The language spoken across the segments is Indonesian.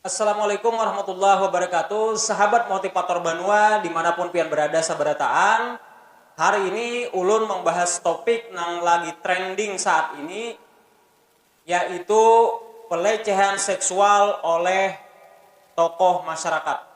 Assalamualaikum warahmatullahi wabarakatuh. Sahabat motivator Banua dimanapun pian berada sabarataan. Hari ini ulun membahas topik yang lagi trending saat ini, yaitu pelecehan seksual oleh tokoh masyarakat.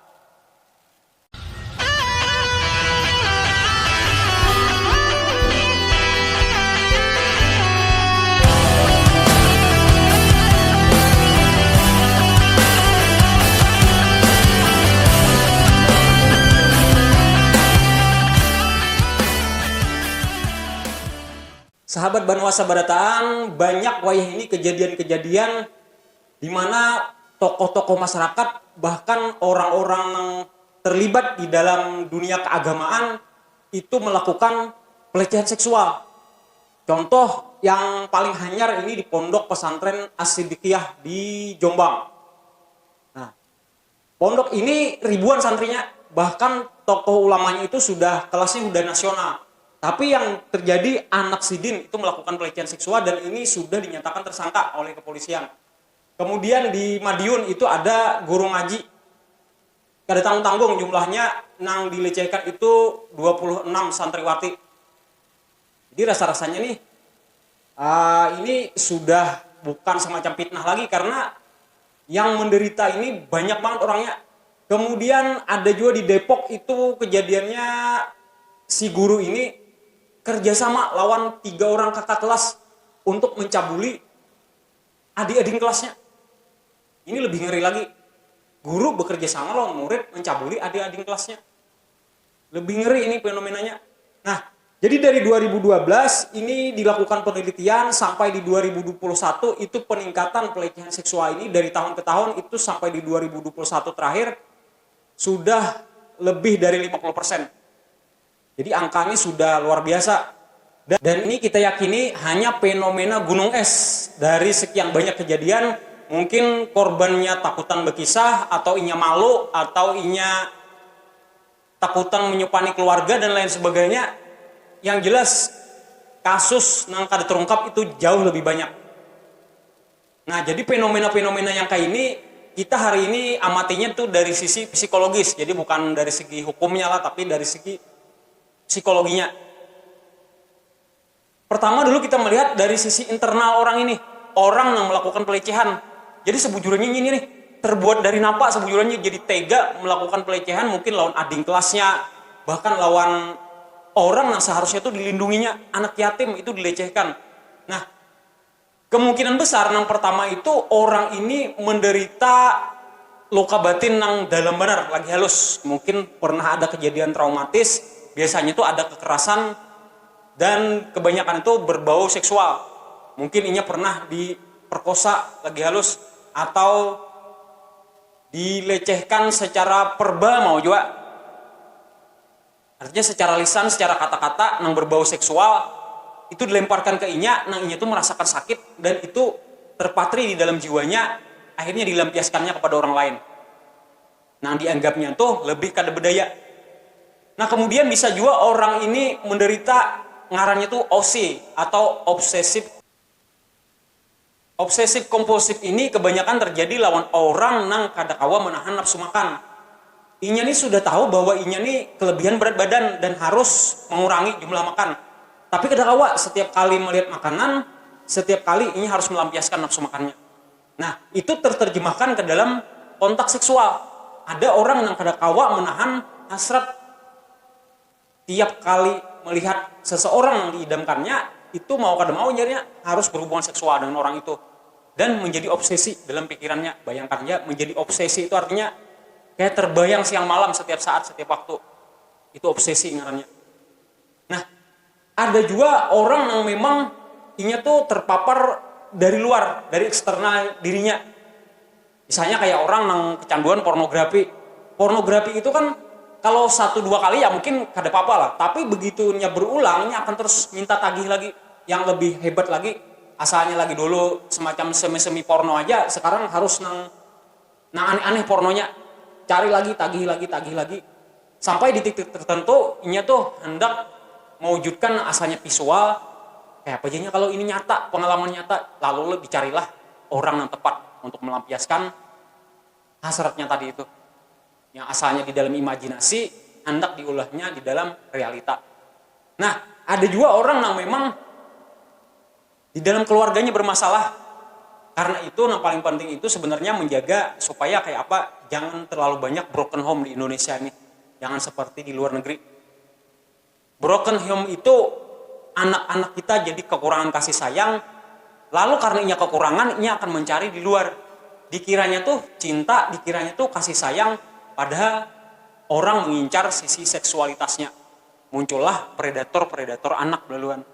Sahabat Banua sabarataan, banyak wayah ini kejadian-kejadian di mana tokoh-tokoh masyarakat, bahkan orang-orang yang terlibat di dalam dunia keagamaan itu melakukan pelecehan seksual. Contoh yang paling hanyar ini di Pondok Pesantren As-Siddiqiyah di Jombang. Nah, pondok ini ribuan santrinya, bahkan tokoh ulamanya itu sudah kelasnya udah nasional. Tapi yang terjadi anak sidin itu melakukan pelecehan seksual dan ini sudah dinyatakan tersangka oleh kepolisian. Kemudian di Madiun itu ada guru ngaji. Kada tanggung-tanggung jumlahnya nang dilecehkan itu 26 santriwati. Jadi rasa-rasanya nih ini sudah bukan semacam fitnah lagi karena yang menderita ini banyak banget orangnya. Kemudian ada juga di Depok itu kejadiannya si guru ini kerjasama lawan 3 orang kakak kelas untuk mencabuli adik-adik kelasnya. Ini lebih ngeri lagi. Guru bekerja sama lawan murid mencabuli adik-adik kelasnya. Lebih ngeri ini fenomenanya. Nah, jadi dari 2012 ini dilakukan penelitian sampai di 2021 itu peningkatan pelecehan seksual ini dari tahun ke tahun itu sampai di 2021 terakhir sudah lebih dari 50%. Jadi angkanya sudah luar biasa. Dan ini kita yakini hanya fenomena gunung es. Dari sekian banyak kejadian, mungkin korbannya takutan berkisah, atau inya malu, atau inya takutan menyupani keluarga, dan lain sebagainya. Yang jelas, kasus yang kada terungkap itu jauh lebih banyak. Nah, jadi fenomena-fenomena yang kayak ini, kita hari ini amatinya tuh dari sisi psikologis. Jadi bukan dari segi hukumnya lah, tapi dari segi psikologinya. Pertama dulu kita melihat dari sisi internal orang ini, orang yang melakukan pelecehan. Jadi sebujurnya ini nih, terbuat dari napa sebujurnya jadi tega melakukan pelecehan mungkin lawan adik kelasnya, bahkan lawan orang yang seharusnya itu dilindunginya, anak yatim itu dilecehkan. Nah, kemungkinan besar yang pertama itu orang ini menderita luka batin yang dalam benar, lagi halus. Mungkin pernah ada kejadian traumatis. Biasanya itu ada kekerasan dan kebanyakan itu berbau seksual. Mungkin inya pernah diperkosa lagi halus atau dilecehkan secara verbal mau juga. Artinya secara lisan, secara kata-kata yang berbau seksual itu dilemparkan ke inya, nang inya itu merasakan sakit dan itu terpatri di dalam jiwanya, akhirnya dilampiaskannya kepada orang lain. Nah, dianggapnya tuh lebih kada berdaya. Nah, kemudian bisa juga orang ini menderita ngarannya tuh OC atau obsesif kompulsif. Ini kebanyakan terjadi lawan orang nang kada kawa menahan nafsu makan. Inya nih sudah tahu bahwa inya nih kelebihan berat badan dan harus mengurangi jumlah makan. Tapi kada kawa setiap kali melihat makanan, setiap kali inya harus melampiaskan nafsu makannya. Nah, itu terjemahkan ke dalam kontak seksual. Ada orang yang kada kawa menahan hasrat. Tiap kali melihat seseorang yang diidamkannya, itu mau kada mau nyarinya harus berhubungan seksual dengan orang itu. Dan menjadi obsesi dalam pikirannya. Bayangkan ya, menjadi obsesi itu artinya kayak terbayang siang malam setiap saat, setiap waktu. Itu obsesi ngarannya. Nah, ada juga orang yang memang inya tuh terpapar dari luar, dari eksternal dirinya. Misalnya kayak orang yang kecanduan pornografi. Pornografi itu kan kalau 1-2 kali ya mungkin kada apa-apa lah. Tapi begitunya berulangnya akan terus minta tagih lagi. Yang lebih hebat lagi, asalnya lagi dulu semacam semi-semi porno aja, sekarang harus nang aneh-aneh pornonya. Cari lagi, tagih lagi. Sampai di titik tertentu, inya tuh hendak mewujudkan asalnya visual. Kayak apa jadinya kalau ini nyata, pengalaman nyata, lalu dicarilah orang yang tepat untuk melampiaskan hasratnya tadi itu. Yang asalnya di dalam imajinasi, hendak diulahnya di dalam realita. Nah, ada juga orang yang memang di dalam keluarganya bermasalah. Karena itu yang paling penting itu sebenarnya menjaga supaya kayak apa, jangan terlalu banyak broken home di Indonesia ini. Jangan seperti di luar negeri. Broken home itu anak-anak kita jadi kekurangan kasih sayang, lalu karena ia kekurangan, ia akan mencari di luar. Dikiranya tuh cinta, dikiranya tuh kasih sayang, padahal orang mengincar sisi seksualitasnya. Muncullah predator-predator anak duluan.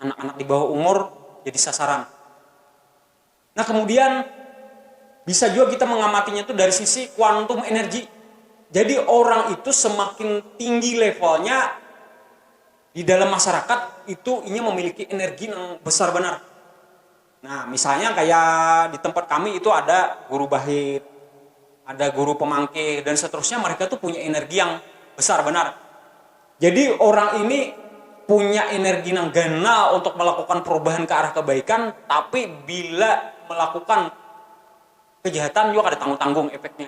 Anak-anak di bawah umur jadi sasaran. Nah kemudian bisa juga kita mengamatinya itu dari sisi kuantum energi. Jadi orang itu semakin tinggi levelnya di dalam masyarakat itu ia memiliki energi yang besar benar. Nah misalnya kayak di tempat kami itu ada guru bahit, ada guru pemangkih dan seterusnya, mereka tuh punya energi yang besar benar. Jadi orang ini punya energi yang ganal untuk melakukan perubahan ke arah kebaikan, tapi bila melakukan kejahatan juga ada tanggung-tanggung efeknya.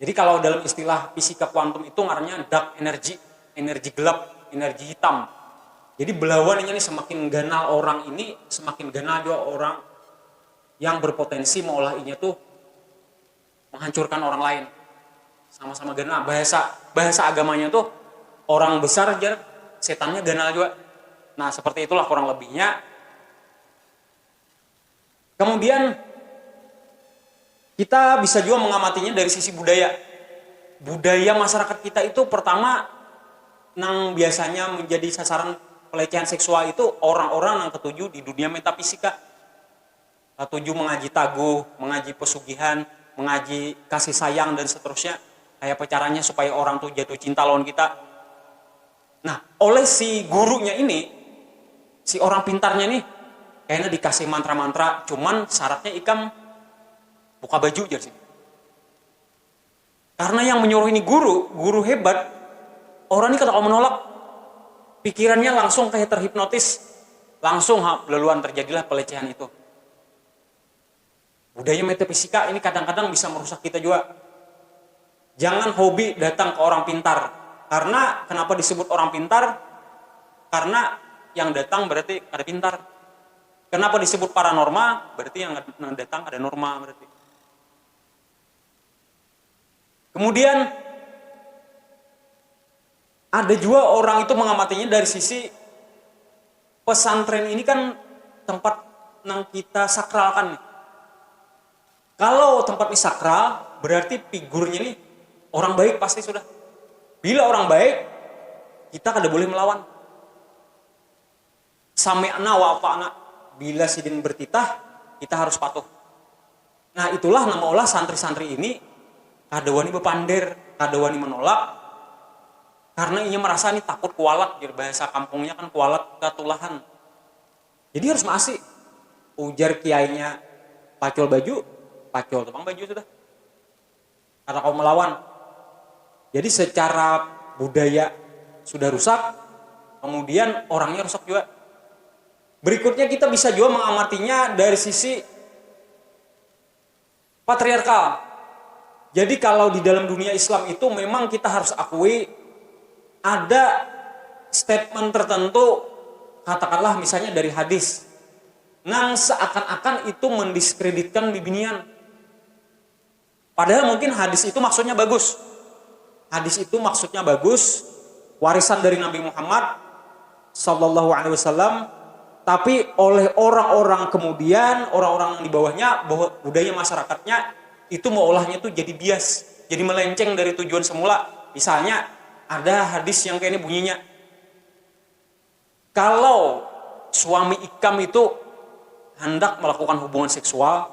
Jadi kalau dalam istilah fisika kuantum itu ngaranya dark energy, energi gelap, energi hitam. Jadi belawannya ini semakin ganal orang ini, semakin ganal juga orang yang berpotensi mengolahinya tuh menghancurkan orang lain. Sama-sama ganal. Bahasa agamanya tuh orang besar aja, setannya ganal juga. Nah seperti itulah kurang lebihnya. Kemudian kita bisa juga mengamatinya dari sisi budaya. Budaya masyarakat kita itu pertama yang biasanya menjadi sasaran pelecehan seksual itu orang-orang yang ketujuh di dunia metafisika. Ketujuh mengaji taguh, mengaji pesugihan, mengaji kasih sayang dan seterusnya. Kayak caranya supaya orang tuh jatuh cinta lawan kita. Nah, oleh si gurunya ini, si orang pintarnya nih, kayaknya dikasih mantra-mantra, cuman syaratnya ikam buka baju aja sih. Karena yang menyuruh ini guru hebat, orang ini kalau menolak, pikirannya langsung kayak terhipnotis, langsung leluan terjadilah pelecehan itu. Budaya metafisika ini kadang-kadang bisa merusak kita juga. Jangan hobi datang ke orang pintar. Karena kenapa disebut orang pintar? Karena yang datang berarti ada pintar. Kenapa disebut paranormal? Berarti yang datang ada norma berarti. Kemudian ada juga orang itu mengamatinya dari sisi pesantren ini kan tempat yang kita sakralkan. Kalau tempat ini sakral, berarti figurnya ini orang baik pasti sudah. Bila orang baik, kita kada boleh melawan. Sami'na wa ata'na. Bila sidin bertitah, kita harus patuh. Nah itulah nama olah santri-santri ini kada wani bepander, kada wani menolak, karena ia merasa ini takut kualat. Jadi bahasa kampungnya kan kualat katulahan. Jadi harus masih ujar kiainya pacul baju, pacul tebang baju sudah. Kata kau melawan. Jadi secara budaya sudah rusak, kemudian orangnya rusak juga. Berikutnya kita bisa juga mengamatinya dari sisi patriarkal. Jadi kalau di dalam dunia Islam itu memang kita harus akui ada statement tertentu, katakanlah misalnya dari hadis, nang seakan-akan itu mendiskreditkan bibinian. Padahal mungkin hadis itu maksudnya bagus. Hadis itu maksudnya bagus, warisan dari Nabi Muhammad sallallahu alaihi wasallam, tapi oleh orang-orang kemudian, orang-orang di bawahnya, bahwa budaya masyarakatnya itu mau olahnya tuh jadi bias, jadi melenceng dari tujuan semula. Misalnya ada hadis yang kayak ini bunyinya, kalau suami ikam itu hendak melakukan hubungan seksual,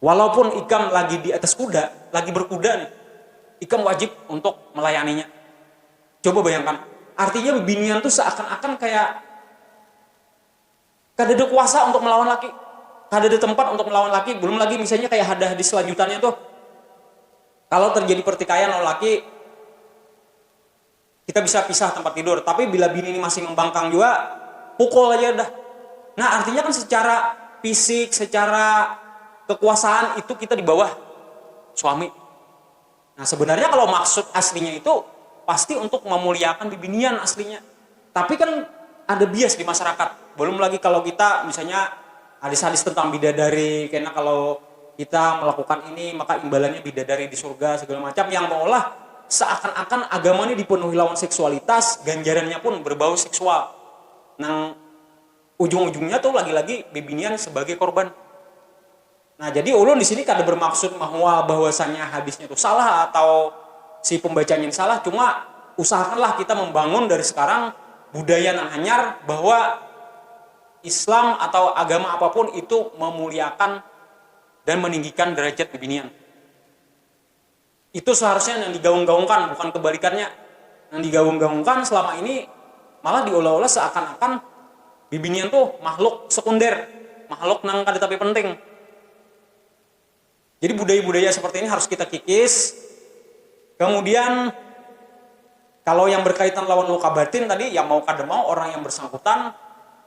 walaupun ikam lagi di atas kuda, lagi berkuda nih, ikam wajib untuk melayaninya. Coba bayangkan, artinya binian tuh seakan-akan kayak kada ada kuasa untuk melawan laki, kada ada tempat untuk melawan laki. Belum lagi misalnya kayak ada hadis selanjutannya tuh, kalau terjadi pertikaian oleh laki, kita bisa pisah tempat tidur. Tapi bila bini ini masih membangkang juga, pukul aja dah. Nah artinya kan secara fisik, secara kekuasaan itu kita di bawah suami. Nah sebenarnya kalau maksud aslinya itu pasti untuk memuliakan bibinian aslinya. Tapi kan ada bias di masyarakat. Belum lagi kalau kita misalnya hadis-hadis tentang bidadari, karena kalau kita melakukan ini maka imbalannya bidadari di surga segala macam, yang mengolah seakan-akan agama ini dipenuhi lawan seksualitas, ganjarannya pun berbau seksual. Nah ujung-ujungnya tuh lagi-lagi bibinian sebagai korban. Nah jadi ulun di sini kada bermaksud bahwasanya hadisnya itu salah atau si pembacanya salah, cuma usahakanlah kita membangun dari sekarang budaya yang anyar bahwa Islam atau agama apapun itu memuliakan dan meninggikan derajat bibinian. Itu seharusnya yang digaung-gaungkan, bukan kebalikannya. Yang digaung-gaungkan selama ini malah diolah-olah seakan-akan bibinian tuh makhluk sekunder, makhluk nang kada tapi penting. Jadi budaya-budaya seperti ini harus kita kikis. Kemudian kalau yang berkaitan lawan luka batin tadi, yang mau kada mau orang yang bersangkutan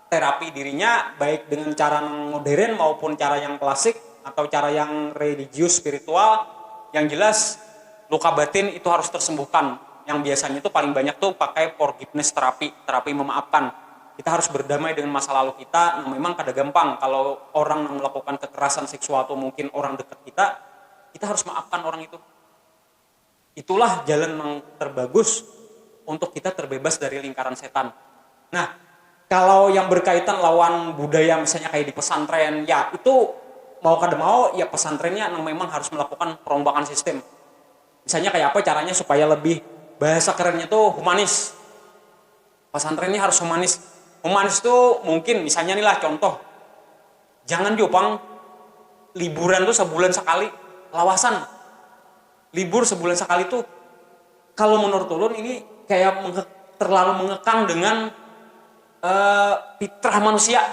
terapi dirinya baik dengan cara modern maupun cara yang klasik atau cara yang religius spiritual. Yang jelas luka batin itu harus tersembuhkan. Yang biasanya itu paling banyak tuh pakai forgiveness terapi memaafkan. Kita harus berdamai dengan masa lalu kita. Nah, memang kada gampang kalau orang melakukan kekerasan seksual atau mungkin orang dekat kita harus maafkan orang itu. Itulah jalan yang terbagus untuk kita terbebas dari lingkaran setan. Nah, kalau yang berkaitan lawan budaya misalnya kayak di pesantren, ya itu mau kada mau ya pesantrennya memang harus melakukan perombakan sistem. Misalnya kayak apa caranya supaya lebih bahasa kerennya tuh humanis. Pesantrennya harus humanis. Humanis tuh mungkin misalnya nih lah contoh. Jangan diopang liburan tuh sebulan sekali, lawasan. Libur sebulan sekali tuh kalau menurut ulun ini kayak terlalu mengekang dengan fitrah manusia.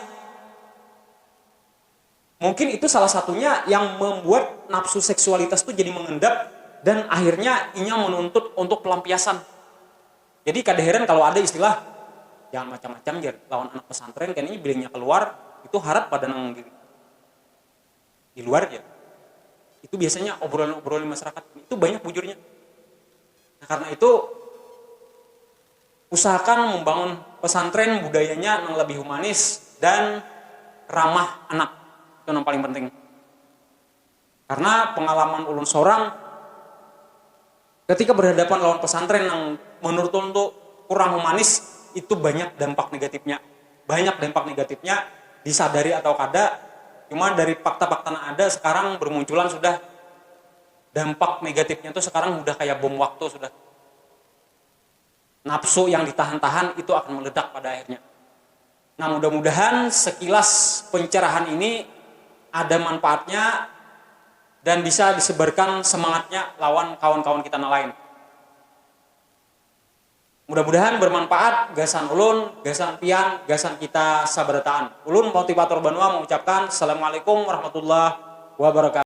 Mungkin itu salah satunya yang membuat nafsu seksualitas itu jadi mengendap dan akhirnya inya menuntut untuk pelampiasan. Jadi kada heran kalau ada istilah jangan macam-macam jar lawan anak pesantren kan ini bilangnya keluar itu harap pada nang di luar ya. Itu biasanya obrolan-obrolan masyarakat itu banyak bujurnya. Nah, karena itu usahakan membangun pesantren budayanya yang lebih humanis dan ramah anak. Itu yang paling penting. Karena pengalaman ulun seorang ketika berhadapan lawan pesantren yang menurut ulun tuh kurang humanis, itu banyak dampak negatifnya. Banyak dampak negatifnya disadari atau kada. Cuma dari fakta-fakta yang ada sekarang bermunculan sudah dampak negatifnya itu sekarang udah kayak bom waktu sudah. Nafsu yang ditahan-tahan itu akan meledak pada akhirnya. Nah mudah-mudahan sekilas pencerahan ini ada manfaatnya dan bisa disebarkan semangatnya lawan kawan-kawan kita yang lain. Mudah-mudahan bermanfaat gasan ulun, gasan pian, gasan kita sabarataan. Ulun motivator Banua mengucapkan Assalamualaikum warahmatullahi wabarakatuh.